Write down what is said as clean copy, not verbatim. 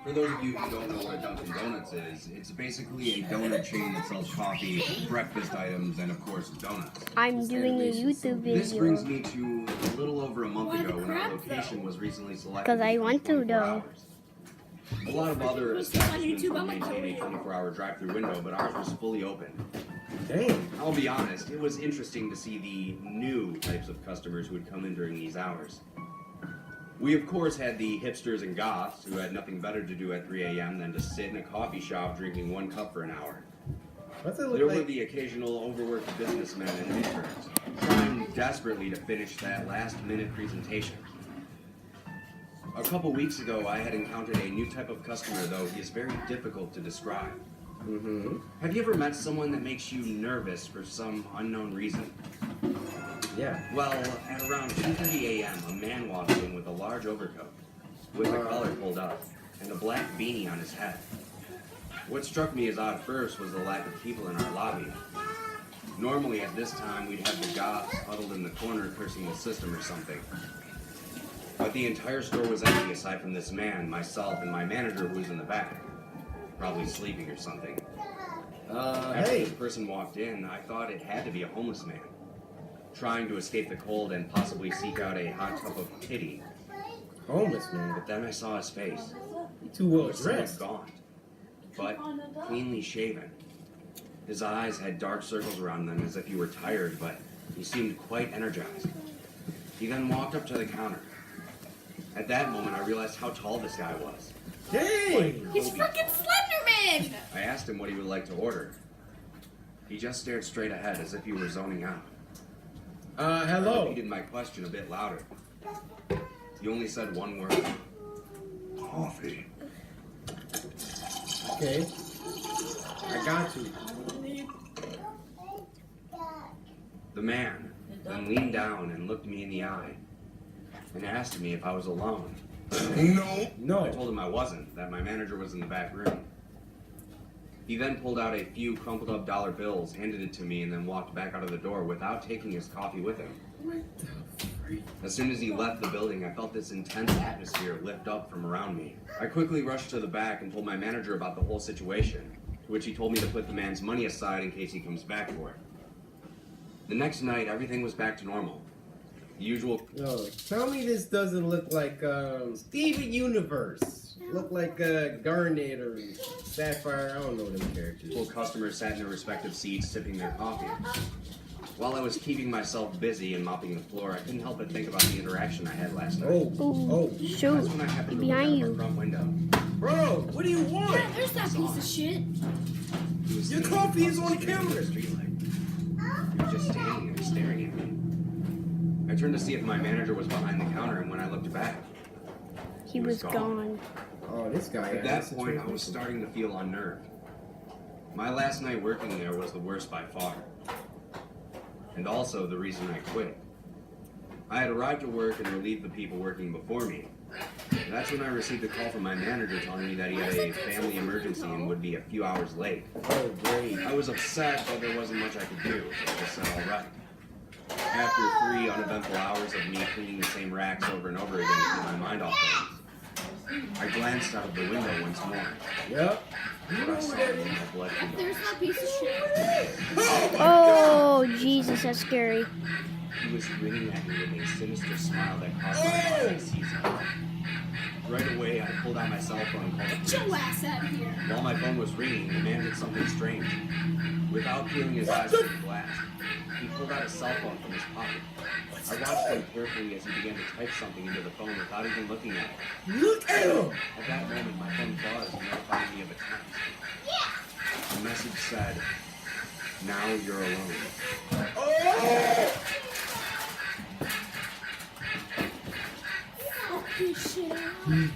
For those of you who don't know what a Dunkin' Donuts is, it's basically a donut chain that sells coffee, breakfast items, and of course donuts. I'm doing a YouTube video. This brings me to a little over a month ago when our location was recently selected. Because I want to though. A lot of other establishments would maintain a 24-hour drive-through window, but ours was fully open. Dang. I'll be honest, it was interesting to see the new types of customers who would come in during these hours. We, of course, had the hipsters and goths who had nothing better to do at 3 a.m. than to sit in a coffee shop drinking 1 cup for an hour. What's it look There like? were the occasional overworked businessmen and interns, trying desperately to finish that last-minute presentation. A couple weeks ago, I had encountered a new type of customer, though he is very difficult to describe. Have you ever met someone that makes you nervous for some unknown reason? Yeah. Well, at around 2:30 a.m., a man walked in with a large overcoat, with the collar pulled up, and a black beanie on his head. What struck me as odd first was the lack of people in our lobby. Normally, at this time, we'd have the goths huddled in the corner cursing the system or something. But the entire store was empty aside from this man, myself, and my manager who was in the back. Probably sleeping or something. After Hey. this person walked in, I thought it had to be a homeless man, trying to escape the cold and possibly seek out a hot cup of pity. Homeless man. But then I saw his face. Too well He was somewhat dressed. gaunt, but cleanly shaven. His eyes had dark circles around them as if he were tired, but he seemed quite energized. He then walked up to the counter. At that moment, I realized how tall this guy was. Dang. He's freaking Slenderman! I asked him what he would like to order. He just stared straight ahead as if he were zoning out. I Hello. repeated my question a bit louder. He only said one word. Coffee. Okay. I got you. The man then leaned down and looked me in the eye and asked me if I was alone. I No. told him I wasn't, that my manager was in the back room. He then pulled out a few crumpled up dollar bills, handed it to me, and then walked back out of the door without taking his coffee with him. What the freak? As soon as he left the building, I felt this intense atmosphere lift up from around me. I quickly rushed to the back and told my manager about the whole situation, to which he told me to put the man's money aside in case he comes back for it. The next night, everything was back to normal. The usual... Yo, tell me this doesn't look like Steven Universe. Look like Garnet or Sapphire. I don't know them characters. Customers sat in their respective seats, sipping their coffee. While I was keeping myself busy and mopping the floor, I couldn't help but think about the interaction I had last night. Oh. Shoot. That's when I happened to Behind look out you. my front window. Bro, what do you want? Yeah, there's that piece of shit. He was Your sitting coffee is across on the street camera. under a streetlight. He was just standing there staring at me. I turned to see if my manager was behind the counter, and when I looked back, He was gone. Oh, this guy. at that point, I was starting to feel unnerved. My last night working there was the worst by far. And also the reason I quit. I had arrived at work and relieved the people working before me. That's when I received a call from my manager telling me that he had a family emergency and would be a few hours late. Oh, great. I was upset, but there wasn't much I could do, so I just said all right. After 3 uneventful hours of me cleaning the same racks over and over again to keep my mind off things, I glanced out of the window once more. Yep. What I saw was my blood beat. There's that piece of shit. Oh, Jesus, that's scary. He was grinning at me with a sinister smile that caused my heart to seize up. Right away, I pulled out my cell phone and called the Get your police. ass out of here. While my phone was ringing, the man did something strange. Without peeling his eyes from the glass, he pulled out a cell phone from his pocket. I watched him carefully as he began to type something into the phone without even looking at it. Look at him. At that moment, my phone buzzed, notifying me of a text. The message said, "Now you're alone." Oh! Fuck this shit out.